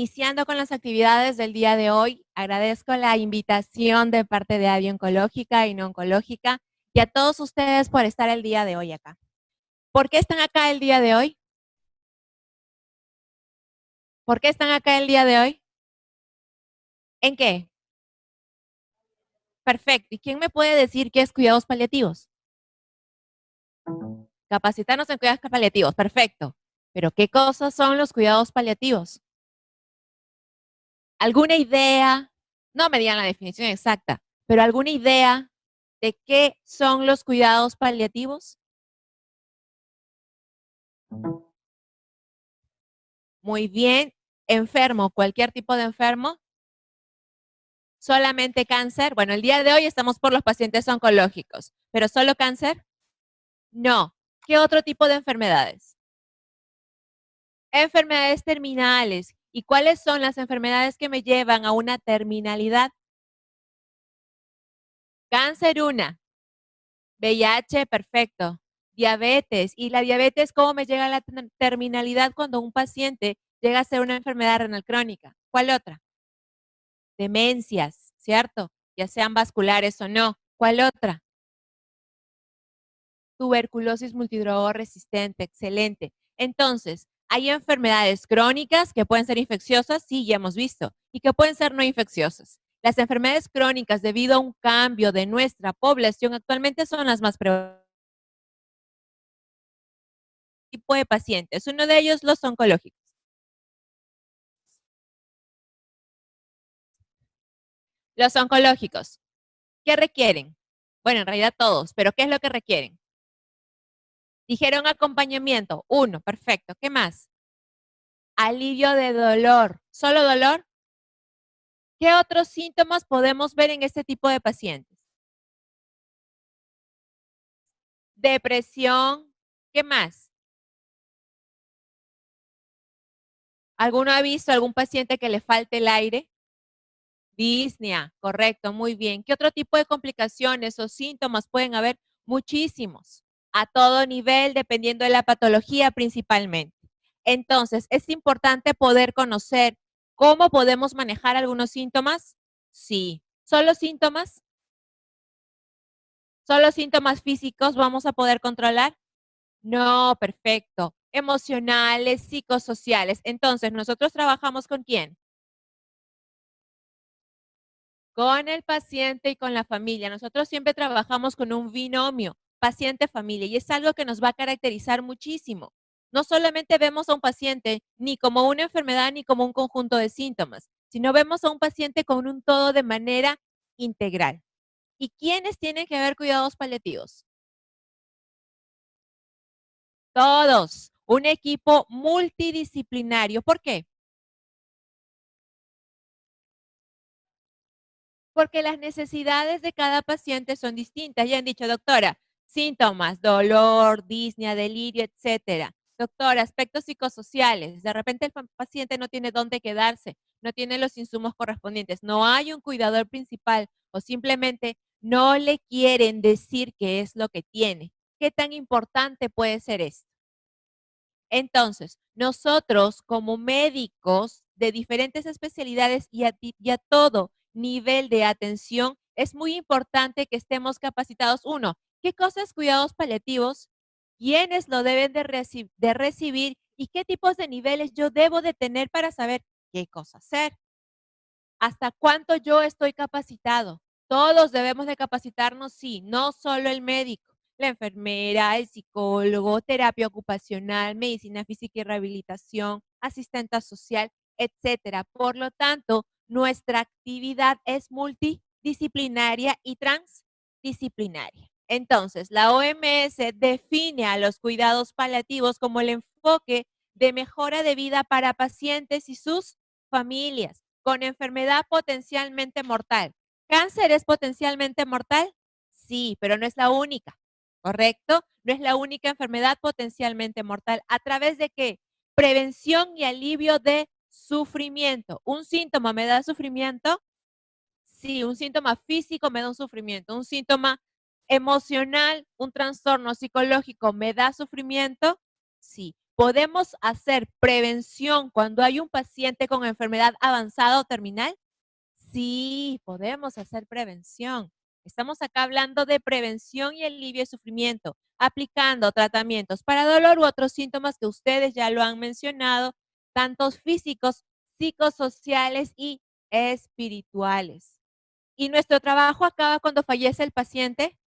iniciando con las actividades del día de hoy, agradezco la invitación de parte de ADI Oncológica y No Oncológica y a todos ustedes por estar el día de hoy acá. ¿Por qué están acá el día de hoy? ¿Por qué están acá el día de hoy? ¿En qué? Perfecto. ¿Y quién me puede decir qué es cuidados paliativos? Capacitarnos en cuidados paliativos. Perfecto. ¿Pero qué cosas son los cuidados paliativos? ¿Alguna idea? No me digan la definición exacta, pero ¿alguna idea de qué son los cuidados paliativos? Muy bien. Enfermo, cualquier tipo de enfermo. Solamente cáncer. Bueno, el día de hoy estamos por los pacientes oncológicos, pero ¿solo cáncer? No. ¿Qué otro tipo de enfermedades? Enfermedades terminales. ¿Y cuáles son las enfermedades que me llevan a una terminalidad? Cáncer, una. VIH, perfecto. Diabetes. ¿Y la diabetes cómo me llega a la terminalidad cuando un paciente llega a ser una enfermedad renal crónica? ¿Cuál otra? Demencias, ¿cierto? Ya sean vasculares o no. ¿Cuál otra? Tuberculosis multidrogoresistente, excelente. Entonces, hay enfermedades crónicas que pueden ser infecciosas, sí, ya hemos visto, y que pueden ser no infecciosas. Las enfermedades crónicas, debido a un cambio de nuestra población, actualmente son las más preocupantes. Tipo de pacientes, uno de ellos los oncológicos. Los oncológicos, ¿qué requieren? Bueno, en realidad todos, pero ¿qué es lo que requieren? Dijeron acompañamiento, uno, perfecto. ¿Qué más? Alivio de dolor, ¿solo dolor? ¿Qué otros síntomas podemos ver en este tipo de pacientes? Depresión, ¿qué más? ¿Alguno ha visto algún paciente que le falte el aire? Disnea, correcto, muy bien. ¿Qué otro tipo de complicaciones o síntomas pueden haber? Muchísimos, a todo nivel, dependiendo de la patología principalmente. Entonces, es importante poder conocer cómo podemos manejar algunos síntomas. Sí. ¿Solo síntomas? ¿Solo síntomas físicos vamos a poder controlar? No, perfecto. Emocionales, psicosociales. Entonces, ¿nosotros trabajamos con quién? Con el paciente y con la familia. Nosotros siempre trabajamos con un binomio, paciente-familia, y es algo que nos va a caracterizar muchísimo. No solamente vemos a un paciente ni como una enfermedad ni como un conjunto de síntomas, sino vemos a un paciente con un todo de manera integral. ¿Y quiénes tienen que ver cuidados paliativos? Todos. Un equipo multidisciplinario. ¿Por qué? Porque las necesidades de cada paciente son distintas. Ya han dicho, doctora, síntomas, dolor, disnea, delirio, etcétera. Doctora, aspectos psicosociales. De repente el paciente no tiene dónde quedarse, no tiene los insumos correspondientes, no hay un cuidador principal o simplemente no le quieren decir qué es lo que tiene. ¿Qué tan importante puede ser esto? Entonces, nosotros como médicos de diferentes especialidades y a todo nivel de atención, es muy importante que estemos capacitados. Uno, ¿qué cosas cuidados paliativos? ¿Quiénes lo deben de recibir? ¿Y qué tipos de niveles yo debo de tener para saber qué cosa hacer? ¿Hasta cuánto yo estoy capacitado? Todos debemos de capacitarnos, sí, no solo el médico, la enfermera, el psicólogo, terapia ocupacional, medicina física y rehabilitación, asistente social, etcétera. Por lo tanto, nuestra actividad es multidisciplinaria y transdisciplinaria. Entonces, la OMS define a los cuidados paliativos como el enfoque de mejora de vida para pacientes y sus familias con enfermedad potencialmente mortal. ¿Cáncer es potencialmente mortal? Sí, pero no es la única, ¿correcto? No es la única enfermedad potencialmente mortal. ¿A través de qué? Prevención y alivio de sufrimiento. ¿Un síntoma me da sufrimiento? Sí, un síntoma físico me da un sufrimiento. ¿Un síntoma emocional, un trastorno psicológico me da sufrimiento? Sí. ¿Podemos hacer prevención cuando hay un paciente con enfermedad avanzada o terminal? Sí, podemos hacer prevención. Estamos acá hablando de prevención y alivio de sufrimiento, aplicando tratamientos para dolor u otros síntomas que ustedes ya lo han mencionado, tantos físicos, psicosociales y espirituales. ¿Y nuestro trabajo acaba cuando fallece el paciente?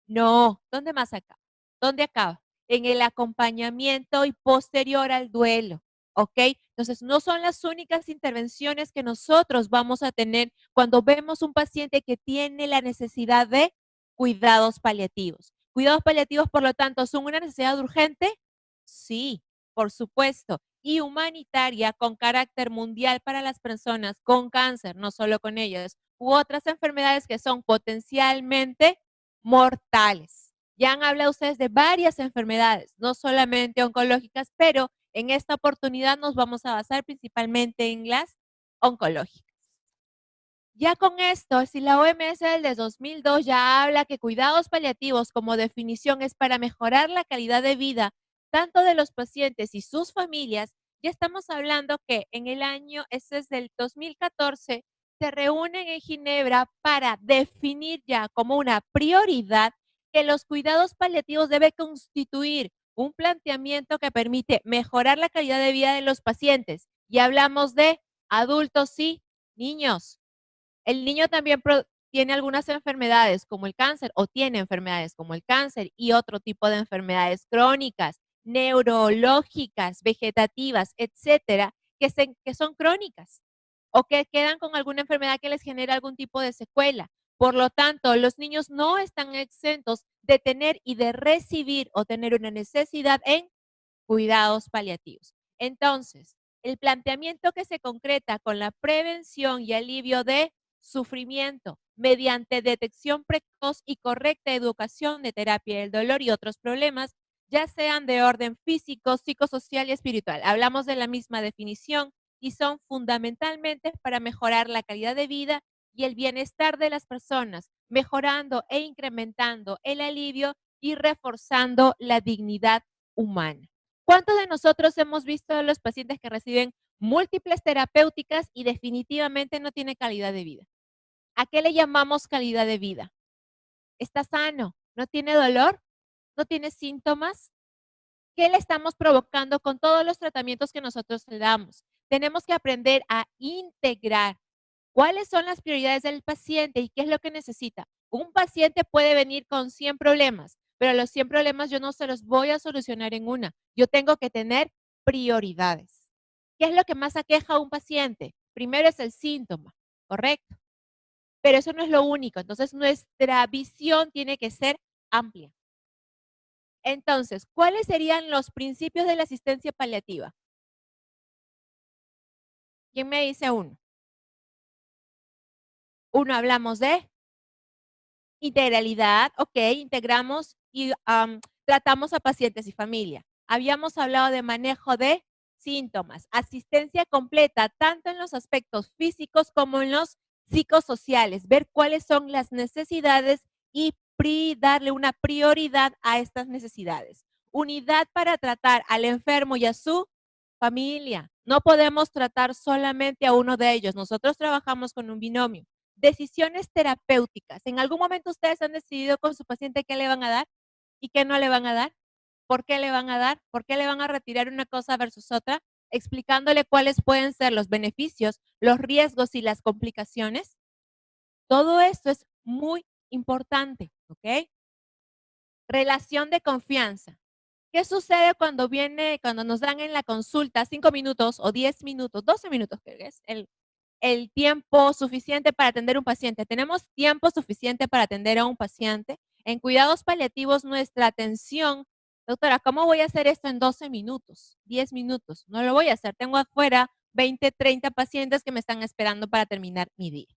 No, ¿dónde más acaba? ¿Dónde acaba? En el acompañamiento y posterior al duelo, ¿ok? Entonces, no son las únicas intervenciones que nosotros vamos a tener cuando vemos un paciente que tiene la necesidad de cuidados paliativos. Cuidados paliativos, por lo tanto, ¿son una necesidad urgente? Sí, por supuesto. Y humanitaria con carácter mundial para las personas con cáncer, no solo con ellos, u otras enfermedades que son potencialmente mortales. Ya han hablado ustedes de varias enfermedades, no solamente oncológicas, pero en esta oportunidad nos vamos a basar principalmente en las oncológicas. Ya con esto, si la OMS del 2002 ya habla que cuidados paliativos como definición es para mejorar la calidad de vida tanto de los pacientes y sus familias, ya estamos hablando que en el año, ese es del 2014, se reúnen en Ginebra para definir ya como una prioridad que los cuidados paliativos debe constituir un planteamiento que permite mejorar la calidad de vida de los pacientes. Y hablamos de adultos y niños. El niño también tiene algunas enfermedades como el cáncer o tiene enfermedades como el cáncer y otro tipo de enfermedades crónicas, neurológicas, vegetativas, etcétera, que son crónicas o que quedan con alguna enfermedad que les genera algún tipo de secuela. Por lo tanto, los niños no están exentos de tener y de recibir o tener una necesidad en cuidados paliativos. Entonces, el planteamiento que se concreta con la prevención y alivio de sufrimiento mediante detección precoz y correcta educación de terapia del dolor y otros problemas, ya sean de orden físico, psicosocial y espiritual. Hablamos de la misma definición y son fundamentalmente para mejorar la calidad de vida y el bienestar de las personas, mejorando e incrementando el alivio y reforzando la dignidad humana. ¿Cuántos de nosotros hemos visto a los pacientes que reciben múltiples terapéuticas y definitivamente no tiene calidad de vida? ¿A qué le llamamos calidad de vida? ¿Está sano? ¿No tiene dolor? ¿No tiene síntomas? ¿Qué le estamos provocando con todos los tratamientos que nosotros le damos? Tenemos que aprender a integrar cuáles son las prioridades del paciente y qué es lo que necesita. Un paciente puede venir con 100 problemas, pero los 100 problemas yo no se los voy a solucionar en una. Yo tengo que tener prioridades. ¿Qué es lo que más aqueja a un paciente? Primero es el síntoma, ¿correcto? Pero eso no es lo único. Entonces, nuestra visión tiene que ser amplia. Entonces, ¿cuáles serían los principios de la asistencia paliativa? ¿Quién me dice uno? Uno, hablamos de integralidad, ok, integramos y tratamos a pacientes y familia. Habíamos hablado de manejo de síntomas, asistencia completa, tanto en los aspectos físicos como en los psicosociales, ver cuáles son las necesidades y darle una prioridad a estas necesidades. Unidad para tratar al enfermo y a su familia. No podemos tratar solamente a uno de ellos. Nosotros trabajamos con un binomio. Decisiones terapéuticas. ¿En algún momento ustedes han decidido con su paciente qué le van a dar y qué no le van a dar? ¿Por qué le van a dar? ¿Por qué le van a retirar una cosa versus otra? Explicándole cuáles pueden ser los beneficios, los riesgos y las complicaciones. Todo esto es muy importante, ¿ok? Relación de confianza. ¿Qué sucede cuando nos dan en la consulta 5 minutos o 10 minutos, 12 minutos, que es el tiempo suficiente para atender a un paciente? ¿Tenemos tiempo suficiente para atender a un paciente? En cuidados paliativos, nuestra atención, doctora, ¿cómo voy a hacer esto en 12 minutos, 10 minutos? No lo voy a hacer. Tengo afuera 20, 30 pacientes que me están esperando para terminar mi día.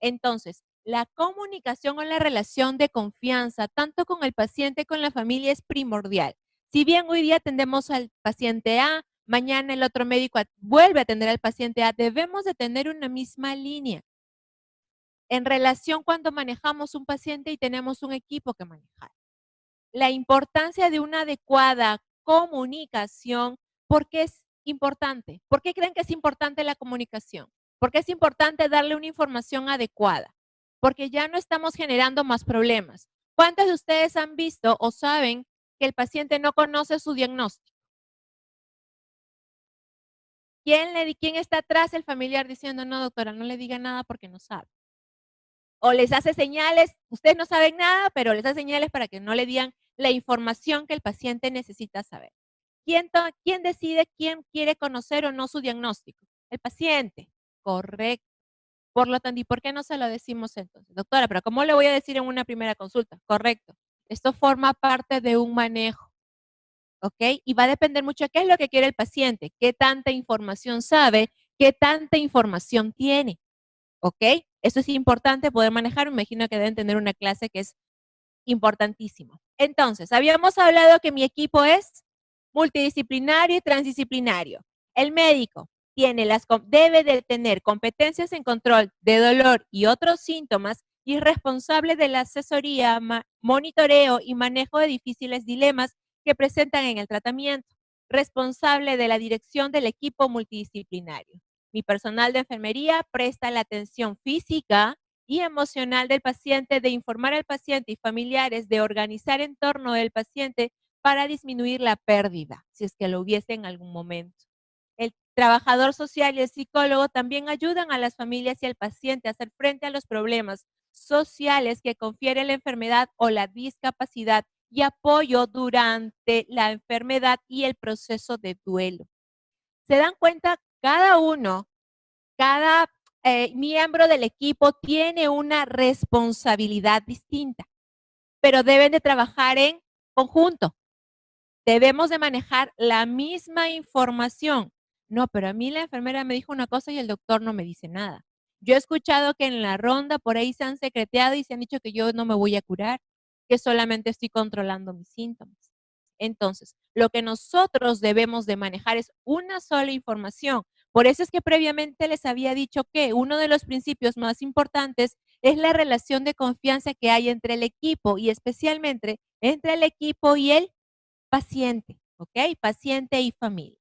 Entonces, la comunicación o la relación de confianza, tanto con el paciente como con la familia, es primordial. Si bien hoy día atendemos al paciente A, mañana el otro médico vuelve a atender al paciente A, debemos de tener una misma línea en relación cuando manejamos un paciente y tenemos un equipo que manejar. La importancia de una adecuada comunicación ¿Por qué es importante? ¿Por qué creen que es importante la comunicación? ¿Por qué es importante darle una información adecuada? Porque ya no estamos generando más problemas. ¿Cuántos de ustedes han visto o saben que el paciente no conoce su diagnóstico? ¿Quién está atrás? El familiar diciendo, no, doctora, no le diga nada porque no sabe. O les hace señales, ustedes no saben nada, pero les hace señales para que no le digan la información que el paciente necesita saber. ¿Quién decide quién quiere conocer o no su diagnóstico? El paciente. Correcto. Por lo tanto, ¿y por qué no se lo decimos entonces? Doctora, pero ¿cómo le voy a decir en una primera consulta? Correcto. Esto forma parte de un manejo, ¿ok? Y va a depender mucho de qué es lo que quiere el paciente, qué tanta información sabe, qué tanta información tiene, ¿ok? Eso es importante poder manejar. Me imagino que deben tener una clase que es importantísimo. Entonces, habíamos hablado que mi equipo es multidisciplinario y transdisciplinario. El médico debe de tener competencias en control de dolor y otros síntomas y es responsable de la asesoría, monitoreo y manejo de difíciles dilemas que presentan en el tratamiento. Responsable de la dirección del equipo multidisciplinario. Mi personal de enfermería presta la atención física y emocional del paciente, de informar al paciente y familiares, de organizar en torno del paciente para disminuir la pérdida, si es que lo hubiese en algún momento. El trabajador social y el psicólogo también ayudan a las familias y al paciente a hacer frente a los problemas sociales que confiere la enfermedad o la discapacidad y apoyo durante la enfermedad y el proceso de duelo. ¿Se dan cuenta? Cada miembro del equipo tiene una responsabilidad distinta, pero deben de trabajar en conjunto. Debemos de manejar la misma información. No, pero a mí la enfermera me dijo una cosa y el doctor no me dice nada. Yo he escuchado que en la ronda por ahí se han secreteado y se han dicho que yo no me voy a curar, que solamente estoy controlando mis síntomas. Entonces, lo que nosotros debemos de manejar es una sola información. Por eso es que previamente les había dicho que uno de los principios más importantes es la relación de confianza que hay entre el equipo y especialmente entre el equipo y el paciente, ¿ok? Paciente y familia.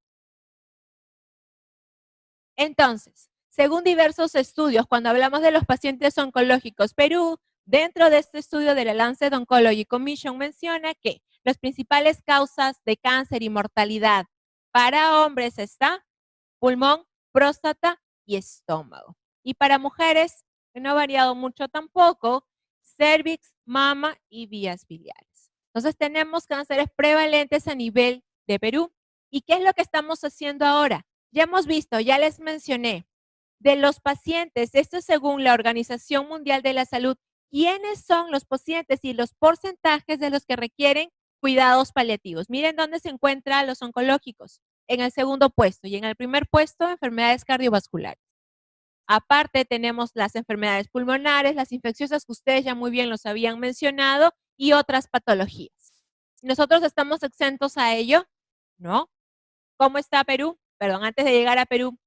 Entonces, según diversos estudios, cuando hablamos de los pacientes oncológicos, Perú, dentro de este estudio de la Lancet Oncology Commission, menciona que las principales causas de cáncer y mortalidad para hombres está pulmón, próstata y estómago. Y para mujeres, que no ha variado mucho tampoco, cervix, mama y vías biliares. Entonces tenemos cánceres prevalentes a nivel de Perú. ¿Y qué es lo que estamos haciendo ahora? Ya hemos visto, ya les mencioné, de los pacientes, esto es según la Organización Mundial de la Salud, ¿quiénes son los pacientes y los porcentajes de los que requieren cuidados paliativos? Miren dónde se encuentran los oncológicos, en el segundo puesto, y en el primer puesto, enfermedades cardiovasculares. Aparte, tenemos las enfermedades pulmonares, las infecciosas que ustedes ya muy bien los habían mencionado, y otras patologías. ¿Nosotros estamos exentos a ello? No. ¿Cómo está Perú? Perdón, antes de llegar a Perú.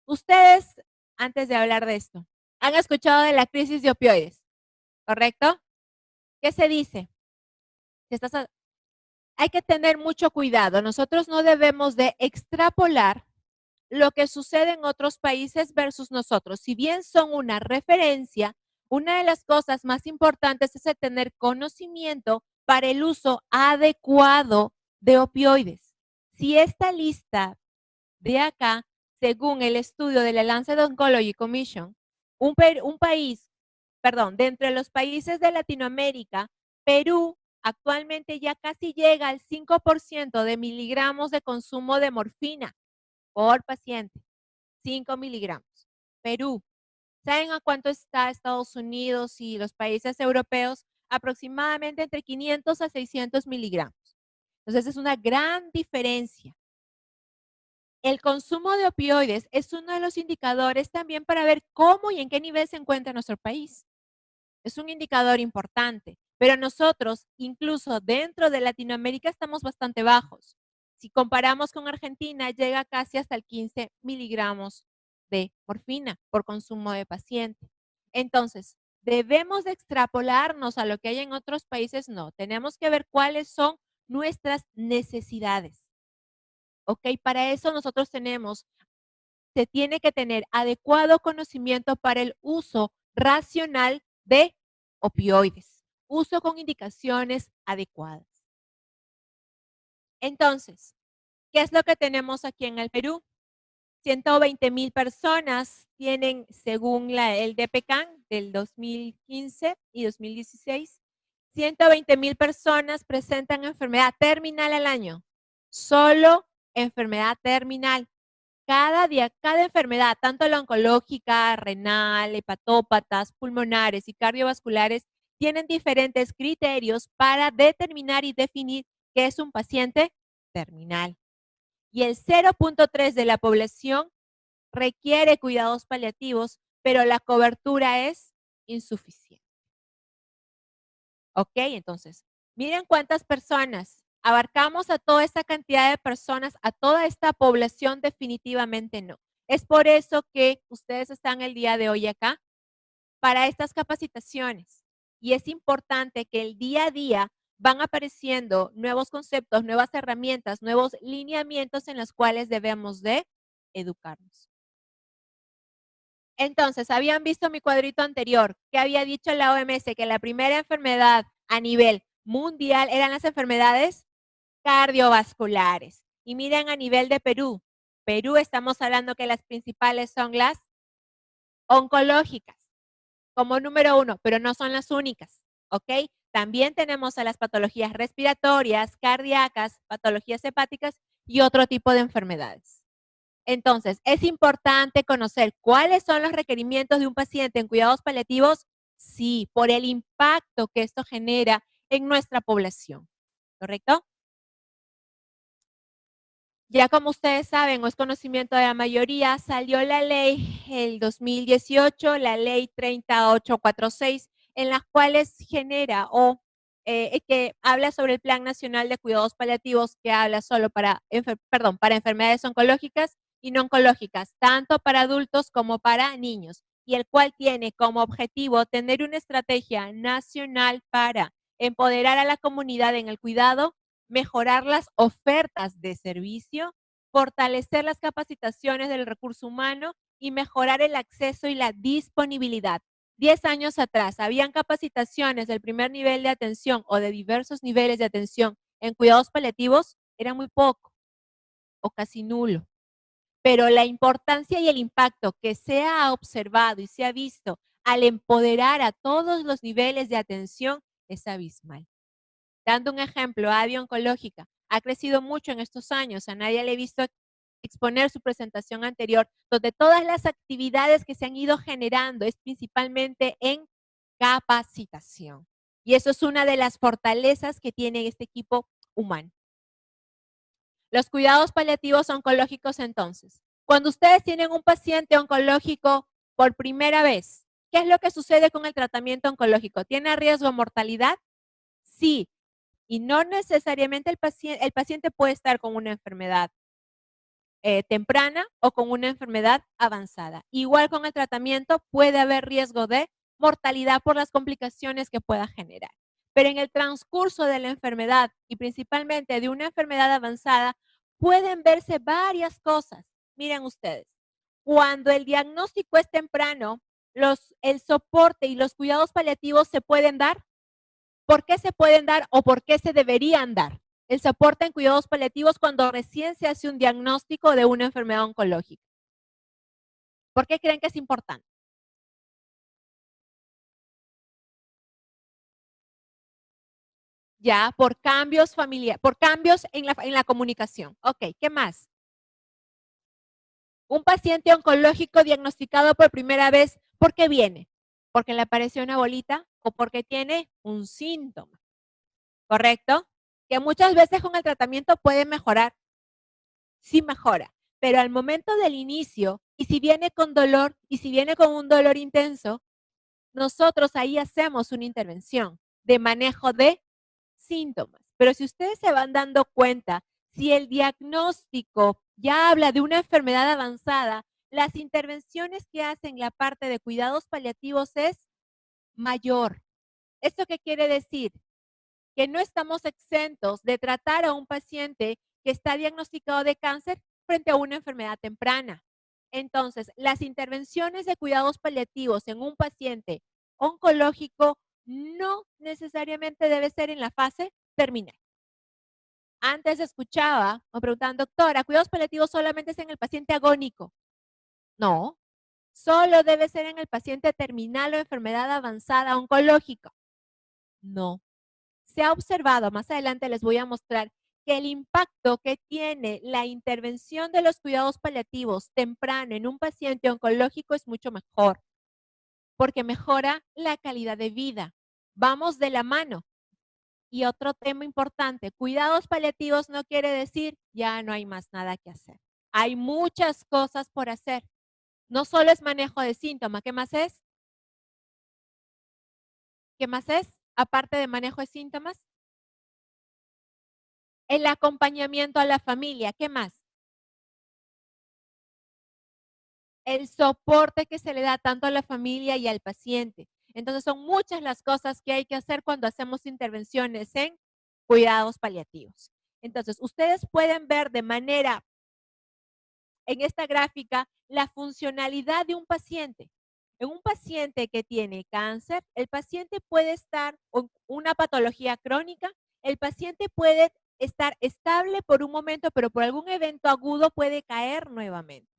Ustedes, antes de hablar de esto, han escuchado de la crisis de opioides, ¿correcto? ¿Qué se dice? Si hay que tener mucho cuidado. Nosotros no debemos de extrapolar lo que sucede en otros países versus nosotros. Si bien son una referencia, una de las cosas más importantes es el tener conocimiento para el uso adecuado de opioides. Si esta lista de acá, según el estudio de la Lancet Oncology Commission, un país, perdón, dentro de los países de Latinoamérica, Perú actualmente ya casi llega al 5% de miligramos de consumo de morfina por paciente. 5 miligramos. Perú. ¿Saben a cuánto está Estados Unidos y los países europeos? Aproximadamente entre 500 a 600 miligramos. Entonces es una gran diferencia. El consumo de opioides es uno de los indicadores también para ver cómo y en qué nivel se encuentra nuestro país. Es un indicador importante, pero nosotros, incluso dentro de Latinoamérica, estamos bastante bajos. Si comparamos con Argentina, llega casi hasta el 15 miligramos de morfina por consumo de paciente. Entonces, ¿debemos de extrapolarnos a lo que hay en otros países? No, tenemos que ver cuáles son nuestras necesidades. ¿ok? Para eso nosotros se tiene que tener adecuado conocimiento para el uso racional de opioides, uso con indicaciones adecuadas. Entonces, ¿qué es lo que tenemos aquí en el Perú? 120,000 personas tienen, según el DPCAN del 2015 y 2016, 120,000 personas presentan enfermedad terminal al año. Solo enfermedad terminal. Cada enfermedad, tanto la oncológica, renal, hepatópatas, pulmonares y cardiovasculares, tienen diferentes criterios para determinar y definir qué es un paciente terminal. Y el 0.3 de la población requiere cuidados paliativos, pero la cobertura es insuficiente. ¿Ok? Entonces, miren cuántas personas. ¿Abarcamos a toda esta cantidad de personas, a toda esta población? Definitivamente no. Es por eso que ustedes están el día de hoy acá para estas capacitaciones. Y es importante que el día a día van apareciendo nuevos conceptos, nuevas herramientas, nuevos lineamientos en los cuales debemos de educarnos. Entonces, habían visto mi cuadrito anterior, que había dicho la OMS que la primera enfermedad a nivel mundial eran las enfermedades cardiovasculares. Y miren a nivel de Perú. Perú estamos hablando que las principales son las oncológicas, como número 1, pero no son las únicas, ¿ok? También tenemos a las patologías respiratorias, cardíacas, patologías hepáticas y otro tipo de enfermedades. Entonces, ¿es importante conocer cuáles son los requerimientos de un paciente en cuidados paliativos? Sí, por el impacto que esto genera en nuestra población, ¿correcto? Ya como ustedes saben, o es conocimiento de la mayoría, salió la ley el 2018, la ley 30846, en las cuales genera que habla sobre el Plan Nacional de Cuidados Paliativos, que habla solo para enfermedades oncológicas y no oncológicas, tanto para adultos como para niños, y el cual tiene como objetivo tener una estrategia nacional para empoderar a la comunidad en el cuidado, mejorar las ofertas de servicio, fortalecer las capacitaciones del recurso humano y mejorar el acceso y la disponibilidad. 10 años atrás, habían capacitaciones del primer nivel de atención o de diversos niveles de atención en cuidados paliativos, era muy poco o casi nulo. Pero la importancia y el impacto que se ha observado y se ha visto al empoderar a todos los niveles de atención es abismal. Dando un ejemplo, ADI Oncológica ha crecido mucho en estos años. A nadie le he visto exponer su presentación anterior, donde todas las actividades que se han ido generando es principalmente en capacitación. Y eso es una de las fortalezas que tiene este equipo humano. Los cuidados paliativos oncológicos, entonces. Cuando ustedes tienen un paciente oncológico por primera vez, ¿qué es lo que sucede con el tratamiento oncológico? ¿Tiene riesgo de mortalidad? Sí, y no necesariamente el paciente puede estar con una enfermedad temprana o con una enfermedad avanzada. Igual con el tratamiento puede haber riesgo de mortalidad por las complicaciones que pueda generar. Pero en el transcurso de la enfermedad y principalmente de una enfermedad avanzada, pueden verse varias cosas. Miren ustedes, cuando el diagnóstico es temprano, el soporte y los cuidados paliativos se pueden dar. ¿Por qué se pueden dar o por qué se deberían dar? El soporte en cuidados paliativos cuando recién se hace un diagnóstico de una enfermedad oncológica. ¿Por qué creen que es importante? Ya, por cambios familiares, por cambios en la comunicación. Ok, ¿qué más? Un paciente oncológico diagnosticado por primera vez, ¿por qué viene? ¿Porque le apareció una bolita o porque tiene un síntoma? ¿Correcto? Que muchas veces con el tratamiento puede mejorar. Sí mejora, pero al momento del inicio, y si viene con dolor, y si viene con un dolor intenso, nosotros ahí hacemos una intervención de manejo de síntomas. Pero si ustedes se van dando cuenta, si el diagnóstico ya habla de una enfermedad avanzada, las intervenciones que hacen la parte de cuidados paliativos es mayor. ¿Esto qué quiere decir? Que no estamos exentos de tratar a un paciente que está diagnosticado de cáncer frente a una enfermedad temprana. Entonces, las intervenciones de cuidados paliativos en un paciente oncológico no necesariamente debe ser en la fase terminal. Antes escuchaba, me preguntaban, doctora, cuidados paliativos solamente es en el paciente agónico. No, solo debe ser en el paciente terminal o enfermedad avanzada oncológica. No. Se ha observado, más adelante les voy a mostrar, que el impacto que tiene la intervención de los cuidados paliativos temprano en un paciente oncológico es mucho mejor, porque mejora la calidad de vida. Vamos de la mano. Y otro tema importante, cuidados paliativos no quiere decir ya no hay más nada que hacer. Hay muchas cosas por hacer. No solo es manejo de síntomas, ¿qué más es? ¿Qué más es? Aparte de manejo de síntomas, el acompañamiento a la familia, ¿qué más? El soporte que se le da tanto a la familia y al paciente. Entonces son muchas las cosas que hay que hacer cuando hacemos intervenciones en cuidados paliativos. Entonces, ustedes pueden ver de manera, en esta gráfica, la funcionalidad de un paciente. En un paciente que tiene cáncer, el paciente puede estar con una patología crónica, el paciente puede estar estable por un momento, pero por algún evento agudo puede caer nuevamente.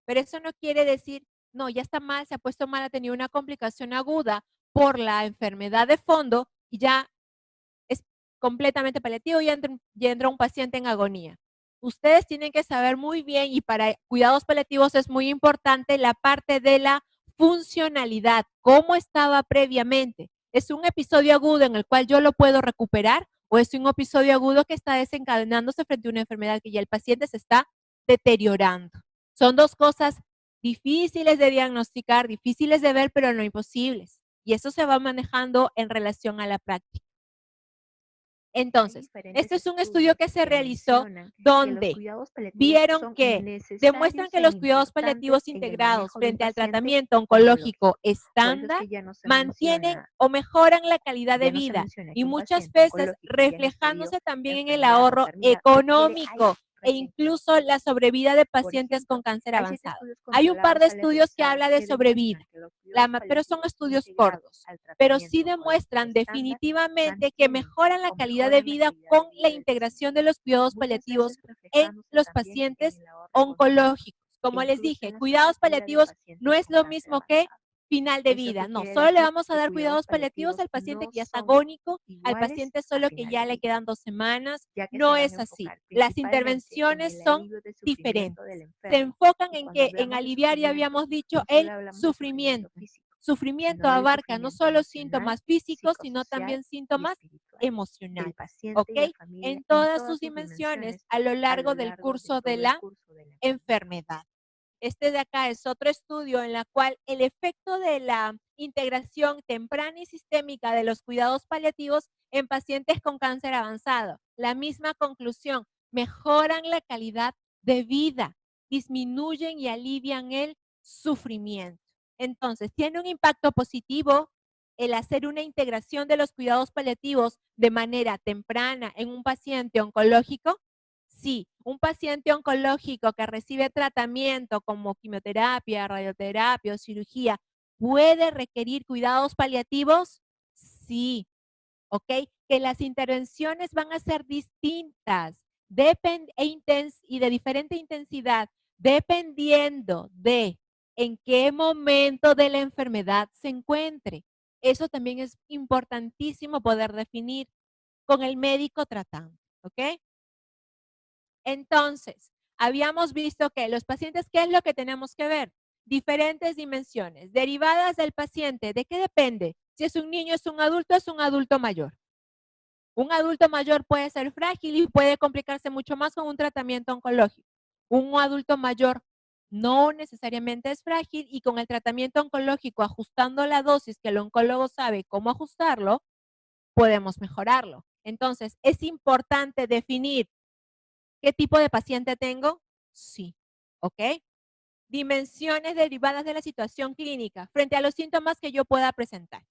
Pero eso no quiere decir, no, ya está mal, se ha puesto mal, ha tenido una complicación aguda por la enfermedad de fondo y ya es completamente paliativo y entra un paciente en agonía. Ustedes tienen que saber muy bien y para cuidados paliativos es muy importante la parte de la funcionalidad, cómo estaba previamente. ¿Es un episodio agudo en el cual yo lo puedo recuperar o es un episodio agudo que está desencadenándose frente a una enfermedad que ya el paciente se está deteriorando? Son dos cosas difíciles de diagnosticar, difíciles de ver, pero no imposibles. Y eso se va manejando en relación a la práctica. Entonces, este es un estudio que se realizó donde vieron que demuestran que los cuidados paliativos integrados frente al tratamiento oncológico estándar mantienen o mejoran la calidad de vida y muchas veces reflejándose también en el ahorro económico e incluso la sobrevida de pacientes con cáncer avanzado. Hay un par de estudios que habla de sobrevida, pero son estudios cortos, pero sí demuestran definitivamente que mejoran la calidad de vida con la integración de los cuidados paliativos en los pacientes oncológicos. Como les dije, cuidados paliativos no es lo mismo que final de vida. No, solo le vamos a dar cuidados paliativos al paciente que ya está agónico, al paciente solo que ya le quedan 2 semanas. No es así. Las intervenciones son diferentes. Se enfocan en que en aliviar, ya habíamos dicho, el sufrimiento. Sufrimiento abarca no solo síntomas físicos, sino también síntomas emocionales, ¿ok? En todas sus dimensiones a lo largo del curso de la enfermedad. Este de acá es otro estudio en la cual el efecto de la integración temprana y sistémica de los cuidados paliativos en pacientes con cáncer avanzado. La misma conclusión, mejoran la calidad de vida, disminuyen y alivian el sufrimiento. Entonces, ¿tiene un impacto positivo el hacer una integración de los cuidados paliativos de manera temprana en un paciente oncológico? Sí, un paciente oncológico que recibe tratamiento como quimioterapia, radioterapia o cirugía, ¿puede requerir cuidados paliativos? Sí, ¿ok? Que las intervenciones van a ser distintas y de diferente intensidad, dependiendo de en qué momento de la enfermedad se encuentre. Eso también es importantísimo poder definir con el médico tratante, ¿ok? Entonces, habíamos visto que los pacientes, ¿qué es lo que tenemos que ver? Diferentes dimensiones, derivadas del paciente. ¿De qué depende? Si es un niño, es un adulto mayor. Un adulto mayor puede ser frágil y puede complicarse mucho más con un tratamiento oncológico. Un adulto mayor no necesariamente es frágil y con el tratamiento oncológico, ajustando la dosis que el oncólogo sabe cómo ajustarlo, podemos mejorarlo. Entonces, es importante definir qué tipo de paciente tengo. Sí, ¿ok? Dimensiones derivadas de la situación clínica frente a los síntomas que yo pueda presentar.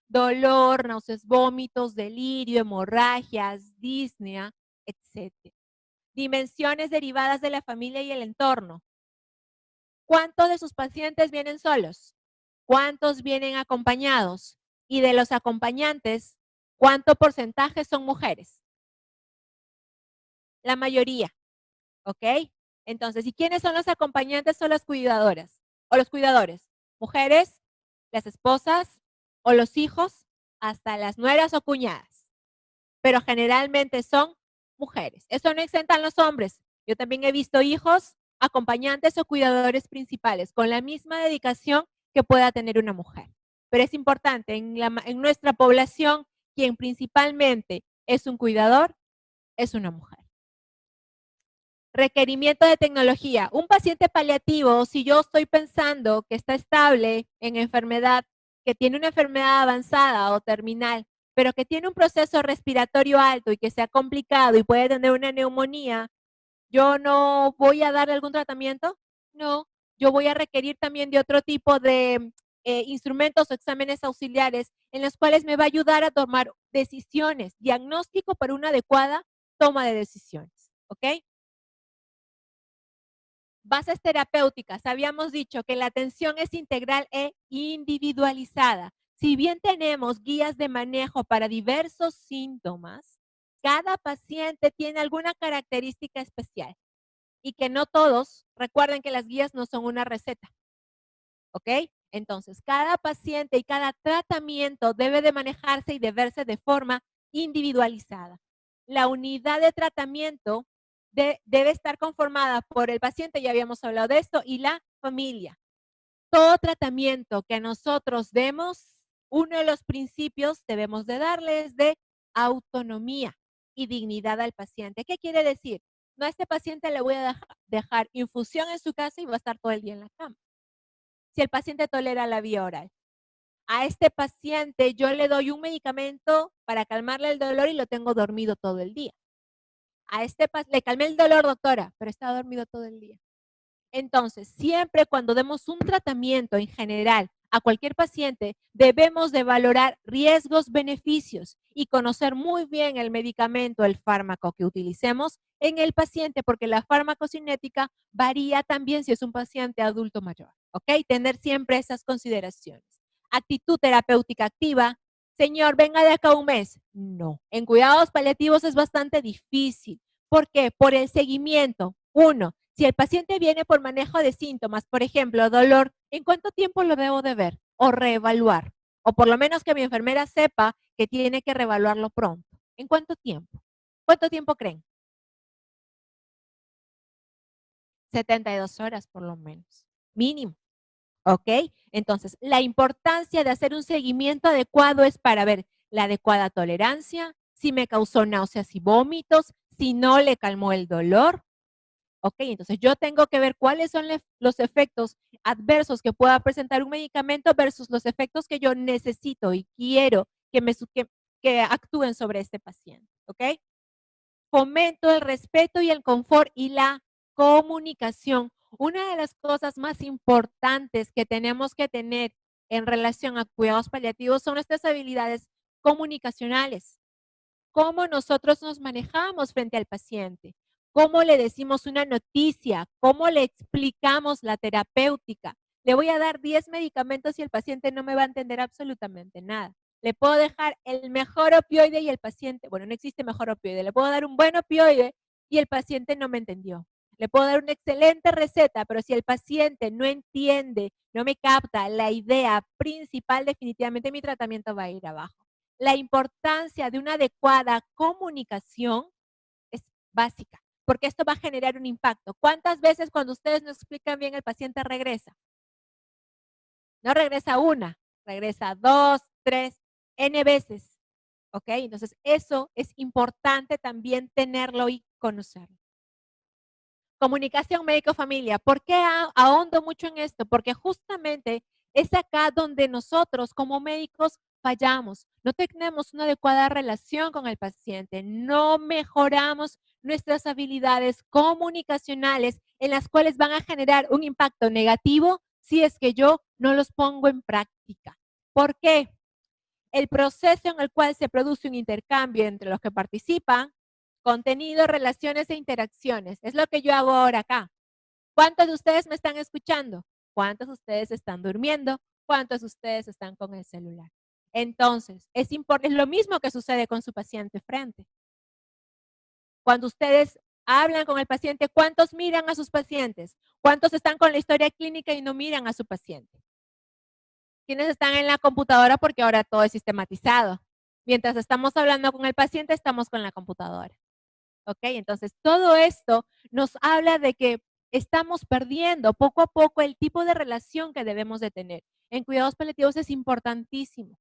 Dolor, náuseas, vómitos, delirio, hemorragias, disnea, etc. Dimensiones derivadas de la familia y el entorno. ¿Cuántos de sus pacientes vienen solos? ¿Cuántos vienen acompañados? Y de los acompañantes, ¿cuánto porcentaje son mujeres? La mayoría, ¿ok? Entonces, ¿y quiénes son los acompañantes o las cuidadoras? O los cuidadores. Mujeres, las esposas o los hijos, hasta las nueras o cuñadas. Pero generalmente son mujeres. Eso no exenta a los hombres. Yo también he visto hijos, acompañantes o cuidadores principales con la misma dedicación que pueda tener una mujer. Pero es importante, en nuestra población, quien principalmente es un cuidador, es una mujer. Requerimiento de tecnología. Un paciente paliativo, si yo estoy pensando que está estable en enfermedad, que tiene una enfermedad avanzada o terminal, pero que tiene un proceso respiratorio alto y que sea complicado y puede tener una neumonía, ¿yo no voy a darle algún tratamiento? No, yo voy a requerir también de otro tipo de instrumentos o exámenes auxiliares en los cuales me va a ayudar a tomar decisiones, diagnóstico para una adecuada toma de decisiones, ¿ok? Bases terapéuticas. Habíamos dicho que la atención es integral e individualizada. Si bien tenemos guías de manejo para diversos síntomas, cada paciente tiene alguna característica especial y que no todos, recuerden que las guías no son una receta, ¿ok? Entonces, cada paciente y cada tratamiento debe de manejarse y de verse de forma individualizada. La unidad de tratamiento debe estar conformada por el paciente, ya habíamos hablado de esto, y la familia. Todo tratamiento que nosotros demos, uno de los principios debemos de darles de autonomía y dignidad al paciente. ¿Qué quiere decir? No, a este paciente le voy a dejar infusión en su casa y va a estar todo el día en la cama. Si el paciente tolera la vía oral. A este paciente yo le doy un medicamento para calmarle el dolor y lo tengo dormido todo el día. A este le calmé el dolor, doctora, pero está dormido todo el día. Entonces, siempre cuando demos un tratamiento en general a cualquier paciente, debemos de valorar riesgos, beneficios y conocer muy bien el medicamento, el fármaco que utilicemos en el paciente, porque la farmacocinética varía también si es un paciente adulto mayor, ¿ok? Tener siempre esas consideraciones. Actitud terapéutica activa. Señor, venga de acá un mes. No, en cuidados paliativos es bastante difícil. ¿Por qué? Por el seguimiento. Uno, si el paciente viene por manejo de síntomas, por ejemplo, dolor, ¿en cuánto tiempo lo debo de ver o reevaluar? O por lo menos que mi enfermera sepa que tiene que reevaluarlo pronto. ¿En cuánto tiempo? ¿Cuánto tiempo creen? 72 horas por lo menos, mínimo. ¿Ok? Entonces, la importancia de hacer un seguimiento adecuado es para ver la adecuada tolerancia, si me causó náuseas y vómitos, si no le calmó el dolor. Ok, entonces yo tengo que ver cuáles son los efectos adversos que pueda presentar un medicamento versus los efectos que yo necesito y quiero que actúen sobre este paciente. ¿Ok? Fomento el respeto y el confort y la comunicación. Una de las cosas más importantes que tenemos que tener en relación a cuidados paliativos son nuestras habilidades comunicacionales. Cómo nosotros nos manejamos frente al paciente, cómo le decimos una noticia, cómo le explicamos la terapéutica. Le voy a dar 10 medicamentos y el paciente no me va a entender absolutamente nada. Le puedo dejar el mejor opioide y el paciente, bueno, no existe mejor opioide, le puedo dar un buen opioide y el paciente no me entendió. Le puedo dar una excelente receta, pero si el paciente no entiende, no me capta la idea principal, definitivamente mi tratamiento va a ir abajo. La importancia de una adecuada comunicación es básica, porque esto va a generar un impacto. ¿Cuántas veces cuando ustedes no explican bien el paciente regresa? No regresa una, regresa dos, tres, n veces. ¿Ok? Entonces, eso es importante también tenerlo y conocerlo. Comunicación médico-familia. ¿Por qué ahondo mucho en esto? Porque justamente es acá donde nosotros como médicos fallamos. No tenemos una adecuada relación con el paciente. No mejoramos nuestras habilidades comunicacionales en las cuales van a generar un impacto negativo si es que yo no los pongo en práctica. ¿Por qué? El proceso en el cual se produce un intercambio entre los que participan, Contenido, relaciones e interacciones. Es lo que yo hago ahora acá. ¿Cuántos de ustedes me están escuchando? ¿Cuántos de ustedes están durmiendo? ¿Cuántos de ustedes están con el celular? Entonces, es lo mismo que sucede con su paciente frente. Cuando ustedes hablan con el paciente, ¿cuántos miran a sus pacientes? ¿Cuántos están con la historia clínica y no miran a su paciente? ¿Quiénes están en la computadora? Porque ahora todo es sistematizado. Mientras estamos hablando con el paciente, estamos con la computadora. ¿Ok? Entonces, todo esto nos habla de que estamos perdiendo poco a poco el tipo de relación que debemos de tener. En cuidados paliativos es importantísimo.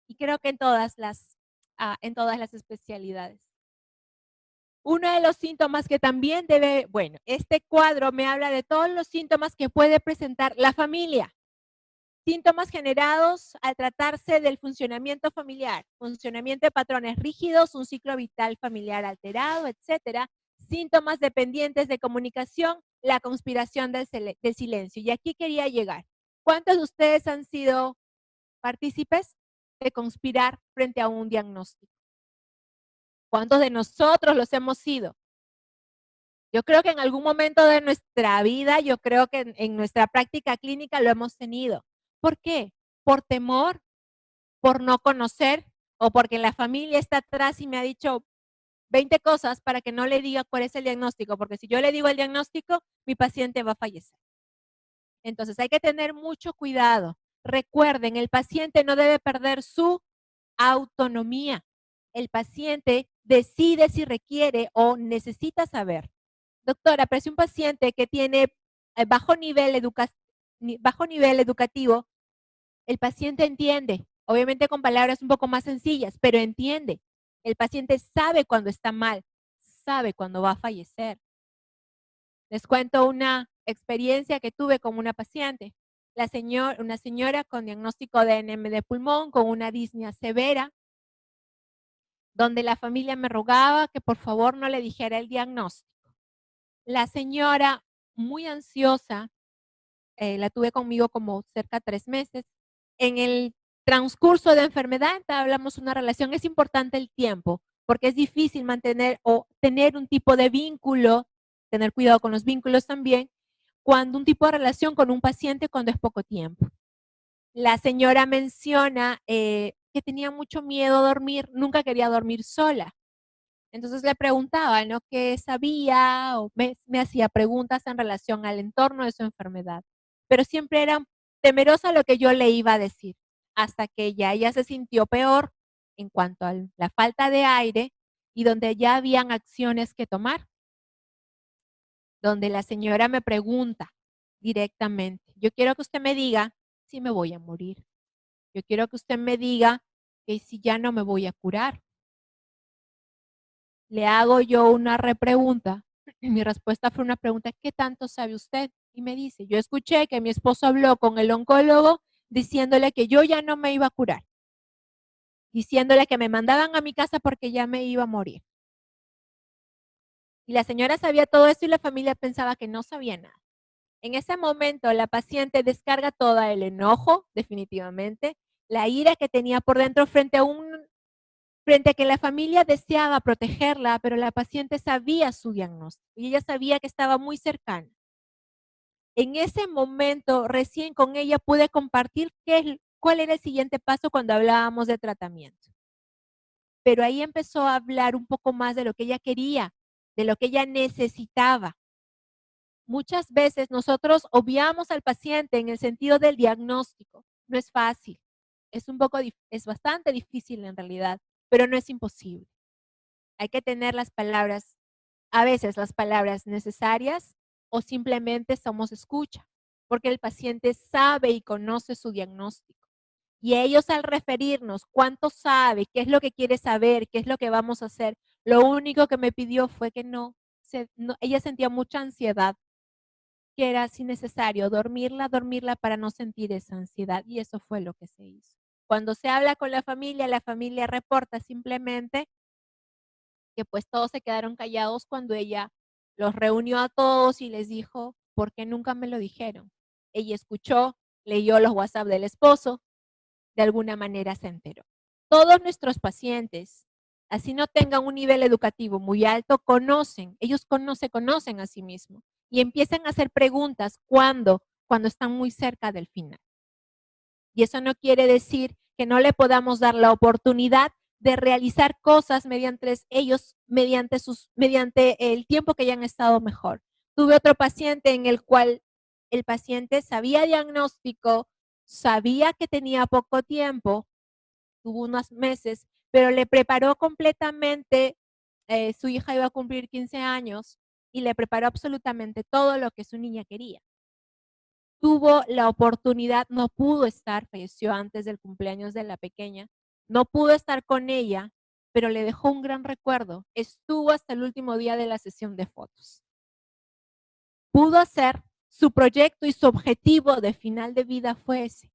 Y creo que en todas las especialidades. Uno de los síntomas que también este cuadro me habla de todos los síntomas que puede presentar la familia. Síntomas generados al tratarse del funcionamiento familiar, funcionamiento de patrones rígidos, un ciclo vital familiar alterado, etcétera. Síntomas dependientes de comunicación, la conspiración del silencio. Y aquí quería llegar. ¿Cuántos de ustedes han sido partícipes de conspirar frente a un diagnóstico? ¿Cuántos de nosotros los hemos sido? Yo creo que en algún momento de nuestra vida, yo creo que en nuestra práctica clínica lo hemos tenido. ¿Por qué? Por temor, por no conocer o porque la familia está atrás y me ha dicho 20 cosas para que no le diga cuál es el diagnóstico, porque si yo le digo el diagnóstico, mi paciente va a fallecer. Entonces hay que tener mucho cuidado. Recuerden, el paciente no debe perder su autonomía. El paciente decide si requiere o necesita saber. Doctora, pero si un paciente que tiene bajo nivel educativo, el paciente entiende, obviamente con palabras un poco más sencillas, pero entiende. El paciente sabe cuando está mal, sabe cuando va a fallecer. Les cuento una experiencia que tuve con una paciente. Una señora con diagnóstico de NM de pulmón, con una disnea severa, donde la familia me rogaba que por favor no le dijera el diagnóstico. La señora, muy ansiosa, la tuve conmigo como cerca de 3 meses. En el transcurso de enfermedad entablamos una relación. Es importante el tiempo, porque es difícil mantener o tener un tipo de vínculo, tener cuidado con los vínculos también, cuando un tipo de relación con un paciente cuando es poco tiempo. La señora menciona que tenía mucho miedo a dormir, nunca quería dormir sola. Entonces le preguntaba, ¿no? ¿Qué sabía? O me hacía preguntas en relación al entorno de su enfermedad. Pero siempre era temerosa a lo que yo le iba a decir, hasta que ya ella se sintió peor en cuanto a la falta de aire y donde ya habían acciones que tomar. Donde la señora me pregunta directamente, yo quiero que usted me diga si me voy a morir. Yo quiero que usted me diga que si ya no me voy a curar. Le hago yo una repregunta. Mi respuesta fue una pregunta, ¿qué tanto sabe usted? Y me dice, yo escuché que mi esposo habló con el oncólogo diciéndole que yo ya no me iba a curar, diciéndole que me mandaban a mi casa porque ya me iba a morir. Y la señora sabía todo esto y la familia pensaba que no sabía nada. En ese momento la paciente descarga todo el enojo, definitivamente, la ira que tenía por dentro frente a que la familia deseaba protegerla, pero la paciente sabía su diagnóstico y ella sabía que estaba muy cercana. En ese momento, recién con ella pude compartir cuál era el siguiente paso cuando hablábamos de tratamiento. Pero ahí empezó a hablar un poco más de lo que ella quería, de lo que ella necesitaba. Muchas veces nosotros obviamos al paciente en el sentido del diagnóstico. No es fácil, es bastante difícil en realidad, pero no es imposible. Hay que tener a veces las palabras necesarias o simplemente somos escucha, porque el paciente sabe y conoce su diagnóstico. Y ellos al referirnos cuánto sabe, qué es lo que quiere saber, qué es lo que vamos a hacer, lo único que me pidió fue que ella sentía mucha ansiedad, que era si necesario dormirla para no sentir esa ansiedad y eso fue lo que se hizo. Cuando se habla con la familia reporta simplemente que pues todos se quedaron callados cuando ella los reunió a todos y les dijo, ¿por qué nunca me lo dijeron? Ella escuchó, leyó los WhatsApp del esposo, de alguna manera se enteró. Todos nuestros pacientes, así no tengan un nivel educativo muy alto, ellos se conocen a sí mismos y empiezan a hacer preguntas cuando están muy cerca del final. Y eso no quiere decir que no le podamos dar la oportunidad de realizar cosas mediante ellos, mediante el tiempo que ya han estado mejor. Tuve otro paciente en el cual el paciente sabía diagnóstico, sabía que tenía poco tiempo, tuvo unos meses, pero le preparó completamente, su hija iba a cumplir 15 años y le preparó absolutamente todo lo que su niña quería. Tuvo la oportunidad, no pudo estar, falleció antes del cumpleaños de la pequeña, no pudo estar con ella, pero le dejó un gran recuerdo. Estuvo hasta el último día de la sesión de fotos. Pudo hacer su proyecto y su objetivo de final de vida fue ese.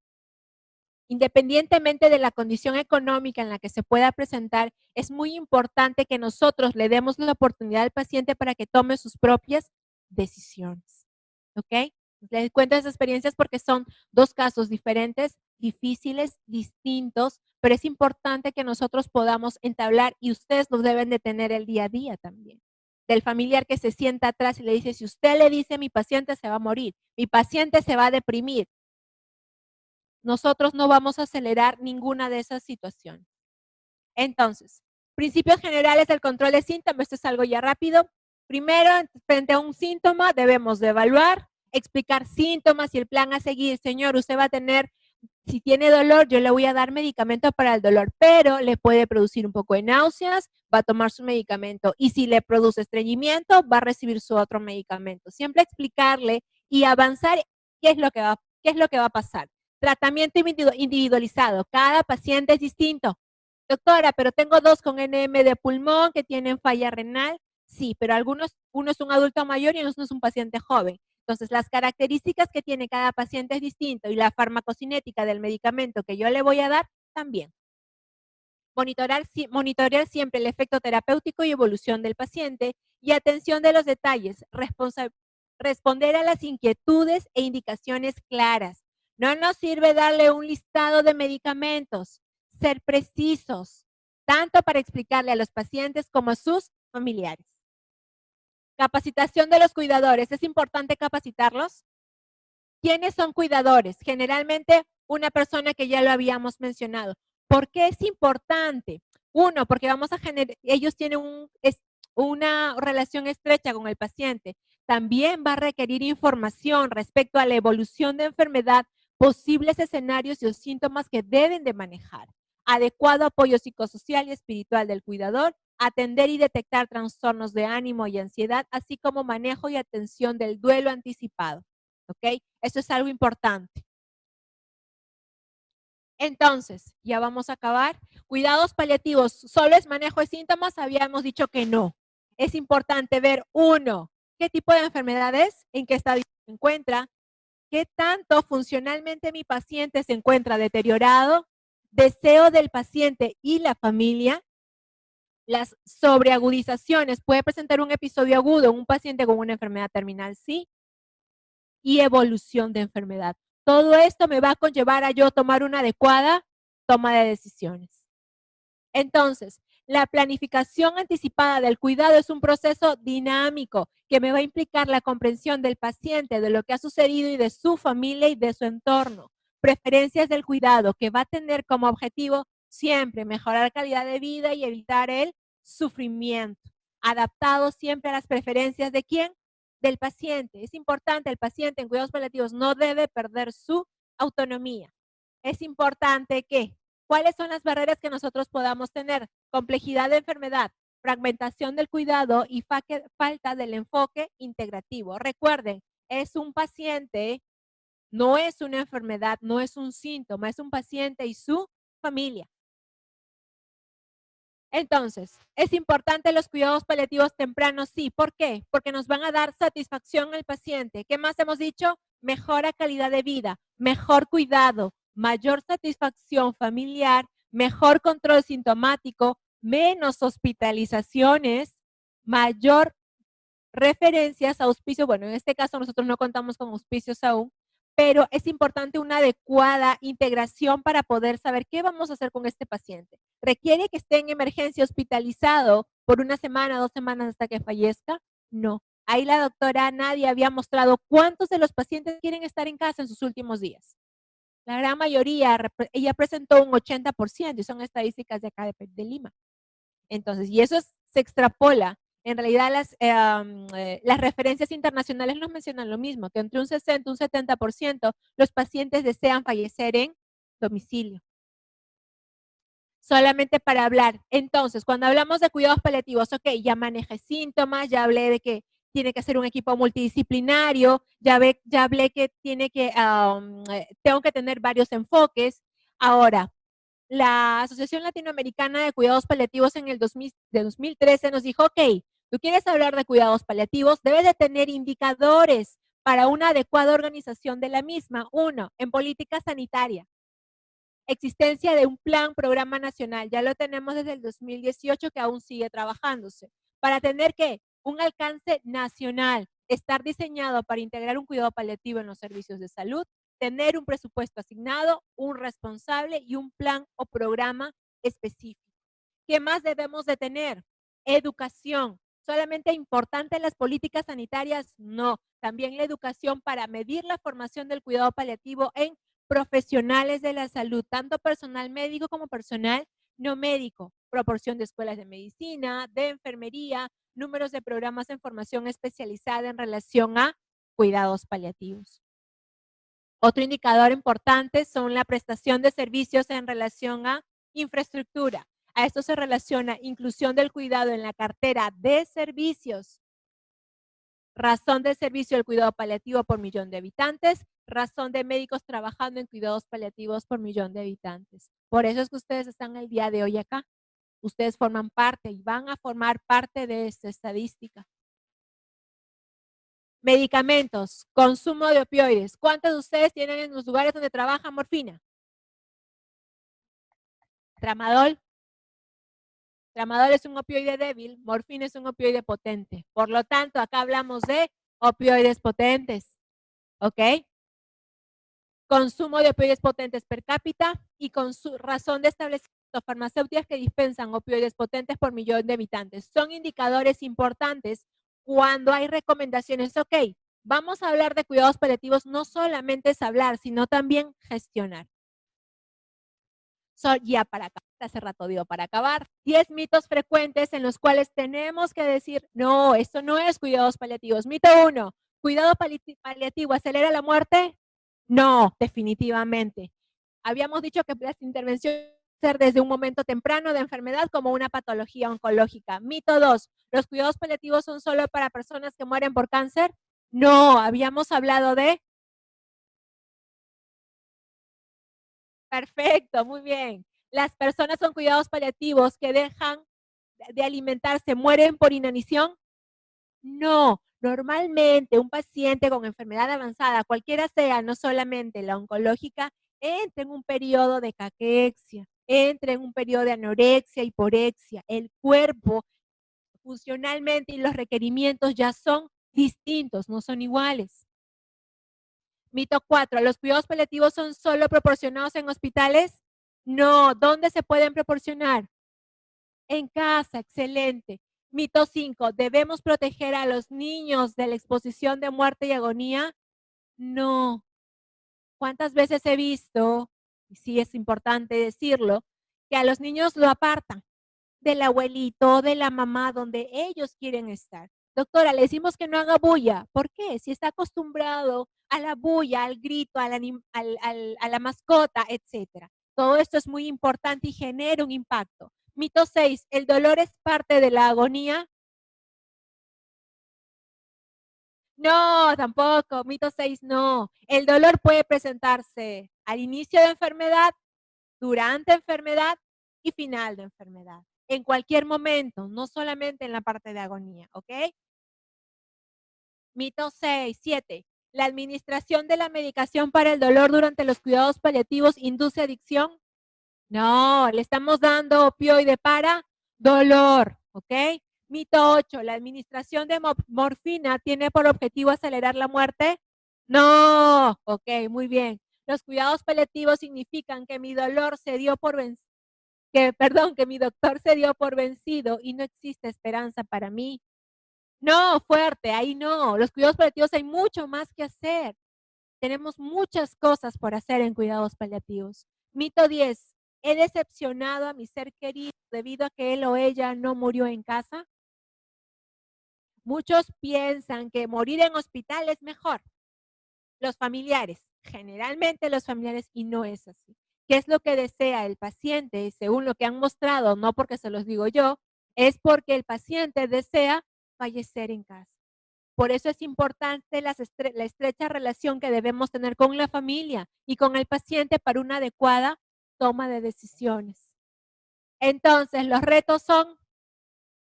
Independientemente de la condición económica en la que se pueda presentar, es muy importante que nosotros le demos la oportunidad al paciente para que tome sus propias decisiones. ¿Ok? Les cuento esas experiencias porque son dos casos diferentes, difíciles, distintos, pero es importante que nosotros podamos entablar y ustedes lo deben de tener el día a día también. Del familiar que se sienta atrás y le dice, si usted le dice mi paciente se va a morir, mi paciente se va a deprimir, nosotros no vamos a acelerar ninguna de esas situaciones. Entonces, principios generales del control de síntomas, esto es algo ya rápido. Primero, frente a un síntoma, debemos de evaluar, explicar síntomas y el plan a seguir. Señor, usted va a tener, si tiene dolor, yo le voy a dar medicamento para el dolor, pero le puede producir un poco de náuseas, va a tomar su medicamento. Y si le produce estreñimiento, va a recibir su otro medicamento. Siempre explicarle y avanzar qué es lo que va a pasar. Tratamiento individualizado. Cada paciente es distinto. Doctora, pero tengo 2 con NM de pulmón que tienen falla renal. Sí, pero uno es un adulto mayor y uno es un paciente joven. Entonces, las características que tiene cada paciente es distinto y la farmacocinética del medicamento que yo le voy a dar también. Monitorear siempre el efecto terapéutico y evolución del paciente y atención de los detalles. Responder a las inquietudes e indicaciones claras. No nos sirve darle un listado de medicamentos. Ser precisos, tanto para explicarle a los pacientes como a sus familiares. Capacitación de los cuidadores. ¿Es importante capacitarlos? ¿Quiénes son cuidadores? Generalmente una persona que ya lo habíamos mencionado. ¿Por qué es importante? Uno, porque ellos tienen una relación estrecha con el paciente. También va a requerir información respecto a la evolución de enfermedad, posibles escenarios y los síntomas que deben de manejar. Adecuado apoyo psicosocial y espiritual del cuidador, atender y detectar trastornos de ánimo y ansiedad, así como manejo y atención del duelo anticipado. ¿Ok? Eso es algo importante. Entonces, ya vamos a acabar. Cuidados paliativos, ¿solo es manejo de síntomas? Habíamos dicho que no. Es importante ver, uno, qué tipo de enfermedad es, en qué estadio se encuentra, qué tanto funcionalmente mi paciente se encuentra deteriorado, deseo del paciente y la familia, las sobreagudizaciones, puede presentar un episodio agudo en un paciente con una enfermedad terminal, sí, y evolución de enfermedad. Todo esto me va a conllevar a yo tomar una adecuada toma de decisiones. Entonces, la planificación anticipada del cuidado es un proceso dinámico que me va a implicar la comprensión del paciente, de lo que ha sucedido y de su familia y de su entorno. Preferencias del cuidado que va a tener como objetivo siempre mejorar calidad de vida y evitar el sufrimiento. Adaptado siempre a las preferencias de quién? Del paciente. Es importante, el paciente en cuidados paliativos no debe perder su autonomía. Es importante que ¿cuáles son las barreras que nosotros podamos tener? Complejidad de enfermedad, fragmentación del cuidado y falta del enfoque integrativo. Recuerden, es un paciente, no es una enfermedad, no es un síntoma, es un paciente y su familia. Entonces, ¿es importante los cuidados paliativos tempranos? Sí. ¿Por qué? Porque nos van a dar satisfacción al paciente. ¿Qué más hemos dicho? Mejora calidad de vida, mejor cuidado, mayor satisfacción familiar, mejor control sintomático, menos hospitalizaciones, mayor referencias a auspicio. Bueno, en este caso nosotros no contamos con auspicios aún, pero es importante una adecuada integración para poder saber qué vamos a hacer con este paciente. ¿Requiere que esté en emergencia hospitalizado por una semana, 2 semanas hasta que fallezca? No. Ahí la doctora Nadia había mostrado cuántos de los pacientes quieren estar en casa en sus últimos días. La gran mayoría, ella presentó un 80% y son estadísticas de acá de Lima. Entonces, y eso se extrapola. En realidad, las referencias internacionales nos mencionan lo mismo, que entre un 60 y un 70% los pacientes desean fallecer en domicilio. Solamente para hablar. Entonces, cuando hablamos de cuidados paliativos, ok, ya manejé síntomas, ya hablé de que tiene que ser un equipo multidisciplinario, ya hablé que tengo que tener varios enfoques. Ahora, la Asociación Latinoamericana de Cuidados Paliativos en el 2013 nos dijo, ok, tú quieres hablar de cuidados paliativos, debes de tener indicadores para una adecuada organización de la misma. Uno, en política sanitaria, existencia de un programa nacional, ya lo tenemos desde el 2018 que aún sigue trabajándose, para tener que un alcance nacional, estar diseñado para integrar un cuidado paliativo en los servicios de salud, tener un presupuesto asignado, un responsable y un plan o programa específico. ¿Qué más debemos de tener? Educación. ¿Solamente importante las políticas sanitarias? No. También la educación para medir la formación del cuidado paliativo en profesionales de la salud, tanto personal médico como personal no médico. Proporción de escuelas de medicina, de enfermería, números de programas en formación especializada en relación a cuidados paliativos. Otro indicador importante son la prestación de servicios en relación a infraestructura. A esto se relaciona inclusión del cuidado en la cartera de servicios, razón del servicio del cuidado paliativo por millón de habitantes, razón de médicos trabajando en cuidados paliativos por millón de habitantes. Por eso es que ustedes están el día de hoy acá. Ustedes forman parte y van a formar parte de esta estadística. Medicamentos, consumo de opioides. ¿Cuántos de ustedes tienen en los lugares donde trabajan morfina? Tramadol. Tramadol es un opioide débil, morfina es un opioide potente. Por lo tanto, acá hablamos de opioides potentes. ¿Ok? Consumo de opioides potentes per cápita y con su razón de establecimiento farmacéuticas que dispensan opioides potentes por millón de habitantes. Son indicadores importantes cuando hay recomendaciones. Ok, vamos a hablar de cuidados paliativos, no solamente es hablar, sino también gestionar. Ya para acabar, hace rato digo para acabar, 10 mitos frecuentes en los cuales tenemos que decir, no, esto no es cuidados paliativos. Mito 1, ¿cuidado paliativo acelera la muerte? No, definitivamente. Habíamos dicho que las intervenciones ser desde un momento temprano de enfermedad como una patología oncológica. Mito 2, ¿los cuidados paliativos son solo para personas que mueren por cáncer? No, habíamos hablado de... Perfecto, muy bien. Las personas con cuidados paliativos que dejan de alimentarse mueren por inanición. No, normalmente un paciente con enfermedad avanzada, cualquiera sea, no solamente la oncológica, entra en un periodo de caquexia, entra en un periodo de anorexia, hiporexia. El cuerpo funcionalmente y los requerimientos ya son distintos, no son iguales. Mito 4, ¿los cuidados paliativos son solo proporcionados en hospitales? No, ¿dónde se pueden proporcionar? En casa, excelente. Mito 5, ¿debemos proteger a los niños de la exposición de muerte y agonía? No. ¿Cuántas veces he visto, y sí es importante decirlo, que a los niños lo apartan del abuelito, de la mamá, donde ellos quieren estar? Doctora, le decimos que no haga bulla. ¿Por qué? Si está acostumbrado a la bulla, al grito, a la mascota, etcétera. Todo esto es muy importante y genera un impacto. Mito 6, ¿el dolor es parte de la agonía? No, tampoco. Mito 6, no. El dolor puede presentarse al inicio de enfermedad, durante enfermedad y final de enfermedad. En cualquier momento, no solamente en la parte de agonía, ¿ok? Mito 6, 7. ¿La administración de la medicación para el dolor durante los cuidados paliativos induce adicción? No, le estamos dando opioide para dolor, ¿ok? Mito 8. ¿La administración de morfina tiene por objetivo acelerar la muerte? No, ok, muy bien. Los cuidados paliativos significan que mi dolor se dio por vencido, que mi doctor se dio por vencido y no existe esperanza para mí. No, fuerte, ahí no. Los cuidados paliativos hay mucho más que hacer. Tenemos muchas cosas por hacer en cuidados paliativos. Mito 10. ¿He decepcionado a mi ser querido debido a que él o ella no murió en casa? Muchos piensan que morir en hospital es mejor. Los familiares, generalmente los familiares, y no es así. ¿Qué es lo que desea el paciente? Según lo que han mostrado, no porque se los digo yo, es porque el paciente desea fallecer en casa. Por eso es importante la estrecha relación que debemos tener con la familia y con el paciente para una adecuada toma de decisiones. Entonces, los retos son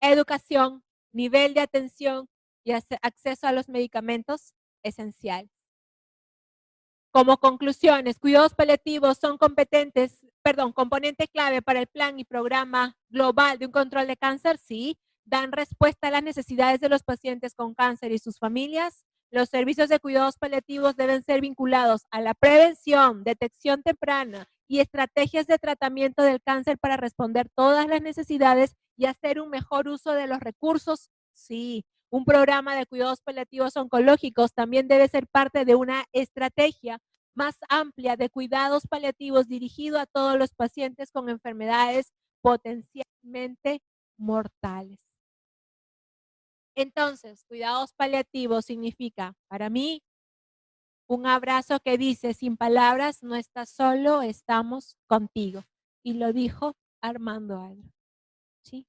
educación, nivel de atención y acceso a los medicamentos esencial. Como conclusiones, cuidados paliativos son componente clave para el plan y programa global de un control de cáncer, sí, dan respuesta a las necesidades de los pacientes con cáncer y sus familias. Los servicios de cuidados paliativos deben ser vinculados a la prevención, detección temprana y estrategias de tratamiento del cáncer para responder todas las necesidades y hacer un mejor uso de los recursos, sí. Un programa de cuidados paliativos oncológicos también debe ser parte de una estrategia más amplia de cuidados paliativos dirigido a todos los pacientes con enfermedades potencialmente mortales. Entonces, cuidados paliativos significa, para mí, un abrazo que dice, sin palabras, no estás solo, estamos contigo. Y lo dijo Armando Adler. ¿Sí?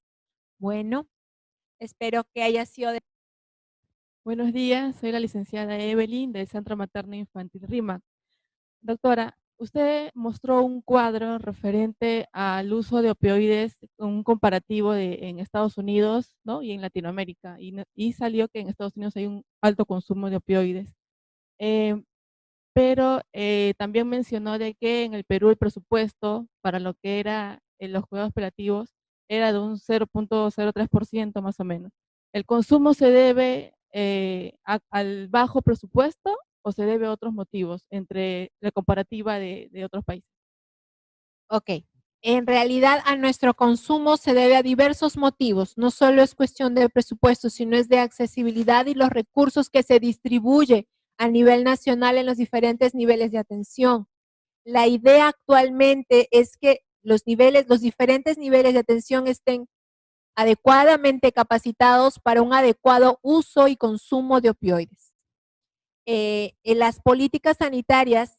Bueno, espero que haya sido de... Buenos días, soy la licenciada Evelyn del Centro Materno Infantil RIMAC. Doctora, usted mostró un cuadro referente al uso de opioides, un comparativo en Estados Unidos, ¿no? Y en Latinoamérica, y salió que en Estados Unidos hay un alto consumo de opioides. Eh, pero también mencionó de que en el Perú el presupuesto para lo que era los cuidados paliativos era de un 0,03% más o menos. ¿El consumo se debe al bajo presupuesto o se debe a otros motivos entre la comparativa de otros países? Ok. En realidad a nuestro consumo se debe a diversos motivos. No solo es cuestión de presupuesto, sino es de accesibilidad y los recursos que se distribuye a nivel nacional en los diferentes niveles de atención. La idea actualmente es que los diferentes niveles de atención estén adecuadamente capacitados para un adecuado uso y consumo de opioides. En las políticas sanitarias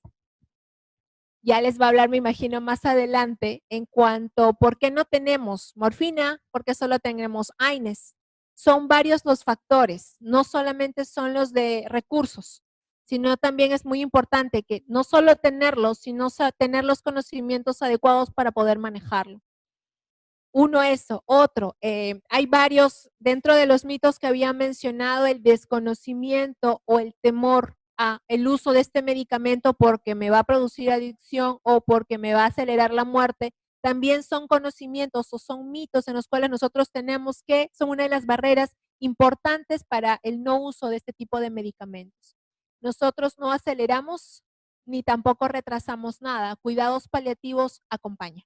ya les va a hablar, me imagino, más adelante en cuanto por qué no tenemos morfina, porque solo tenemos AINES. Son varios los factores, no solamente son los de recursos, sino también es muy importante que no solo tenerlos, sino tener los conocimientos adecuados para poder manejarlo. Uno eso, otro, hay varios, dentro de los mitos que había mencionado, el desconocimiento o el temor a el uso de este medicamento porque me va a producir adicción o porque me va a acelerar la muerte, también son conocimientos o son mitos en los cuales nosotros tenemos que, son una de las barreras importantes para el no uso de este tipo de medicamentos. Nosotros no aceleramos ni tampoco retrasamos nada. Cuidados paliativos acompaña.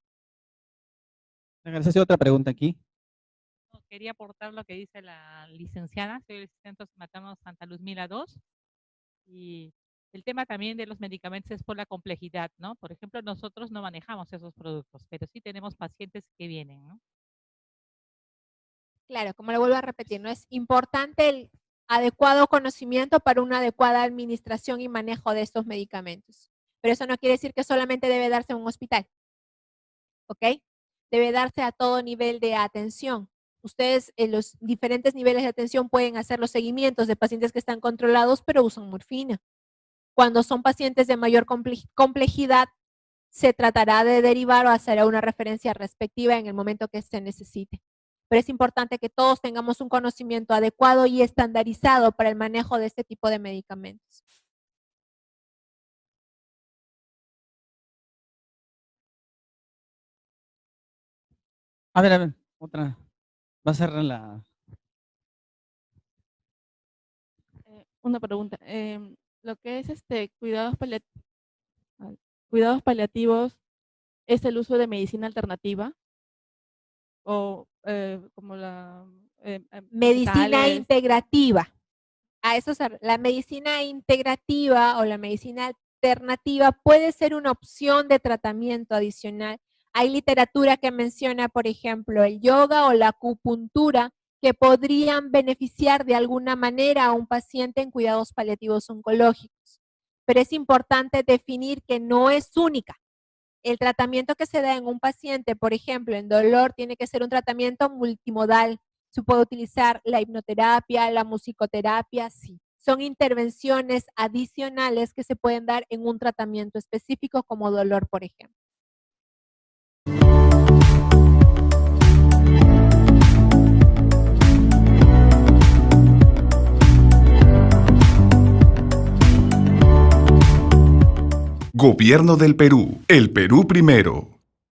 Gracias. Otra pregunta aquí. Quería aportar lo que dice la licenciada, soy del Centro Materno Santa Luzmila 2, y el tema también de los medicamentos es por la complejidad, ¿no? Por ejemplo, nosotros no manejamos esos productos, pero sí tenemos pacientes que vienen, ¿no? Claro, como lo vuelvo a repetir, no es importante el adecuado conocimiento para una adecuada administración y manejo de estos medicamentos. Pero eso no quiere decir que solamente debe darse en un hospital, ¿ok? Debe darse a todo nivel de atención. Ustedes en los diferentes niveles de atención pueden hacer los seguimientos de pacientes que están controlados, pero usan morfina. Cuando son pacientes de mayor complejidad, se tratará de derivar o hacer una referencia respectiva en el momento que se necesite. Pero es importante que todos tengamos un conocimiento adecuado y estandarizado para el manejo de este tipo de medicamentos. A ver, otra. Va a ser la... Una pregunta. lo que es cuidados paliativos es el uso de medicina alternativa o como Medicina vegetales. integrativa. A eso la medicina integrativa o la medicina alternativa puede ser una opción de tratamiento adicional. Hay literatura que menciona, por ejemplo, el yoga o la acupuntura que podrían beneficiar de alguna manera a un paciente en cuidados paliativos oncológicos. Pero es importante definir que no es única. El tratamiento que se da en un paciente, por ejemplo, en dolor, tiene que ser un tratamiento multimodal. Se puede utilizar la hipnoterapia, la musicoterapia, sí. Son intervenciones adicionales que se pueden dar en un tratamiento específico como dolor, por ejemplo. Gobierno del Perú. El Perú primero.